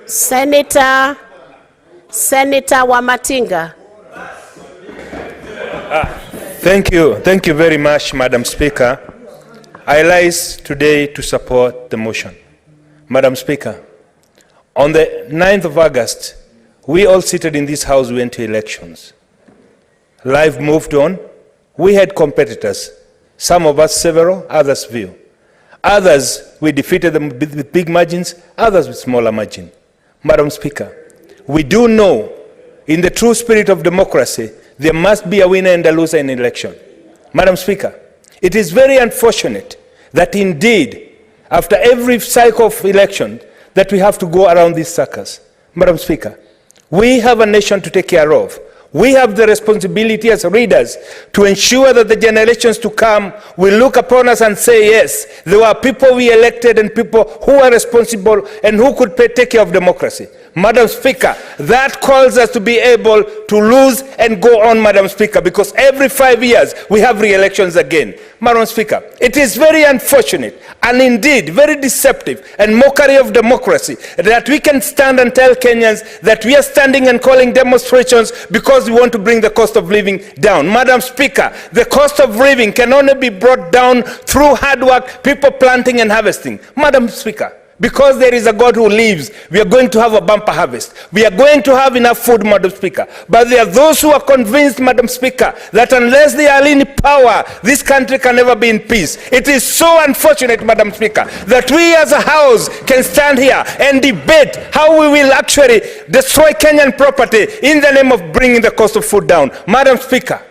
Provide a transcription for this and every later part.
Senator Wamatinga. Thank you very much, Madam Speaker. I rise today to support the motion. Madam Speaker, on the 9th of August, we all seated in this House went to elections. Life moved on. We had competitors. Some of us several, others few. Others, we defeated them with big margins, others with smaller margin. Madam Speaker, we do know in the true spirit of democracy, there must be a winner and a loser in election. Madam Speaker, it is very unfortunate that indeed, after every cycle of election, that we have to go around these circles. Madam Speaker, we have a nation to take care of. We have the responsibility as leaders to ensure that the generations to come will look upon us and say, yes, there were people we elected and people who are responsible and who could take care of democracy. Madam Speaker, that calls us to be able to lose and go on, Madam Speaker, because every 5 years we have re-elections again. Madam Speaker, it is very unfortunate and indeed very deceptive and mockery of democracy that we can stand and tell Kenyans that we are standing and calling demonstrations because we want to bring the cost of living down. Madam Speaker, the cost of living can only be brought down through hard work, people planting and harvesting. Madam Speaker, because there is a God who lives, we are going to have a bumper harvest. We are going to have enough food, Madam Speaker. But there are those who are convinced, Madam Speaker, that unless they are in power, this country can never be in peace. It is so unfortunate, Madam Speaker, that we as a House can stand here and debate how we will actually destroy Kenyan property in the name of bringing the cost of food down. Madam Speaker,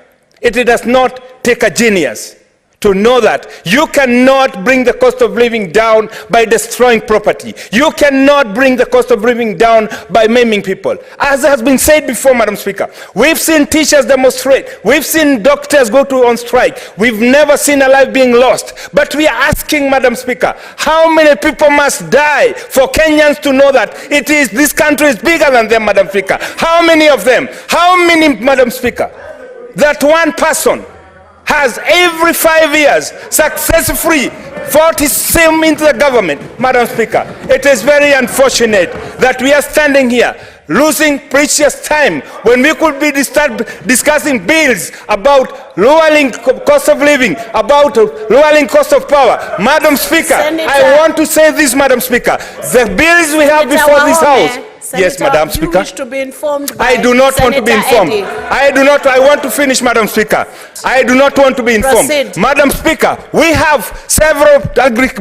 it does not take a genius to know that you cannot bring the cost of living down by destroying property. You cannot bring the cost of living down by maiming people. As has been said before, Madam Speaker, we've seen teachers demonstrate. We've seen doctors go on strike. We've never seen a life being lost. But we are asking, Madam Speaker, how many people must die for Kenyans to know that this country is bigger than them, Madam Speaker? How many of them? How many, Madam Speaker, that one person has every 5 years successfully fought his same into the government? Madam Speaker, it is very unfortunate that we are standing here losing precious time when we could be discussing bills about lowering cost of living, about lowering cost of power. Madam Speaker, Senator, I want to say this, Madam Speaker, the bills we have before this House. Senator, yes, Madam Speaker. You wish to be informed by I do not want to be informed. Eddie. I want to finish, Madam Speaker. I do not want to be informed. Proceed. Madam Speaker, we have several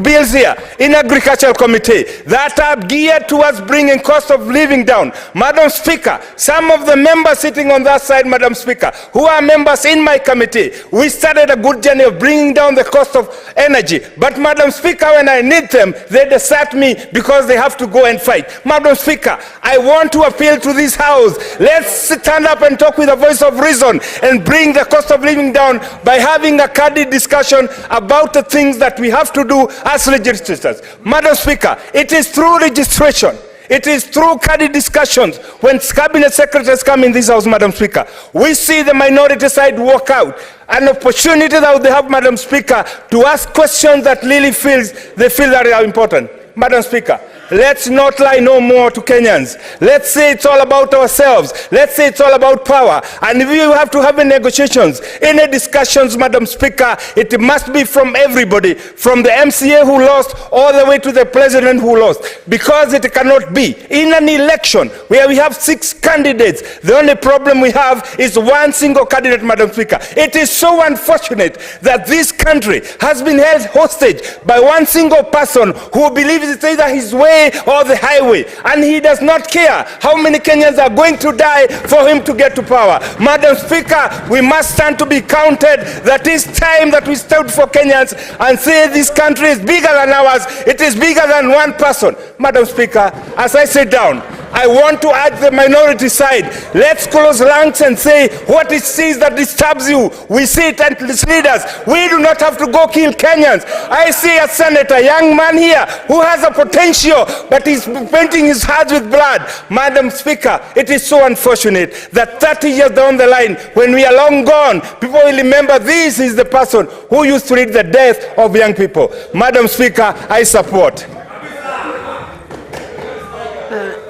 bills here in Agricultural Committee that are geared towards bringing cost of living down. Madam Speaker, some of the members sitting on that side, Madam Speaker, who are members in my committee, we started a good journey of bringing down the cost of energy. But Madam Speaker, when I need them, they desert me because they have to go and fight. Madam Speaker, I want to appeal to this House. Let's stand up and talk with a voice of reason and bring the cost of living down by having a candid discussion about the things that we have to do as legislators. Madam Speaker, it is through registration, it is through candid discussions when cabinet secretaries come in this House, Madam Speaker, we see the minority side walk out. An opportunity that they have, Madam Speaker, to ask questions that really they feel that are important. Madam Speaker, let's not lie no more to Kenyans. Let's say it's all about ourselves. Let's say it's all about power. And if you have to have negotiations, any discussions, Madam Speaker, it must be from everybody, from the MCA who lost all the way to the president who lost. Because it cannot be. In an election where we have 6 candidates, the only problem we have is one single candidate, Madam Speaker. It is so unfortunate that this country has been held hostage by one single person who believes it's either his way or the highway, and he does not care how many Kenyans are going to die for him to get to power. Madam Speaker, we must stand to be counted. That is time that we stood for Kenyans and say this country is bigger than ours. It is bigger than one person. Madam Speaker, as I sit down, I want to urge the minority side, let's close ranks and say what it is that disturbs you. We see it as leaders. We do not have to go kill Kenyans. I see a senator, a young man here who has a potential, but he's painting his heart with blood. Madam Speaker, it is so unfortunate that 30 years down the line, when we are long gone, people will remember this is the person who used to lead the death of young people. Madam Speaker, I support.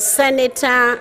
Senator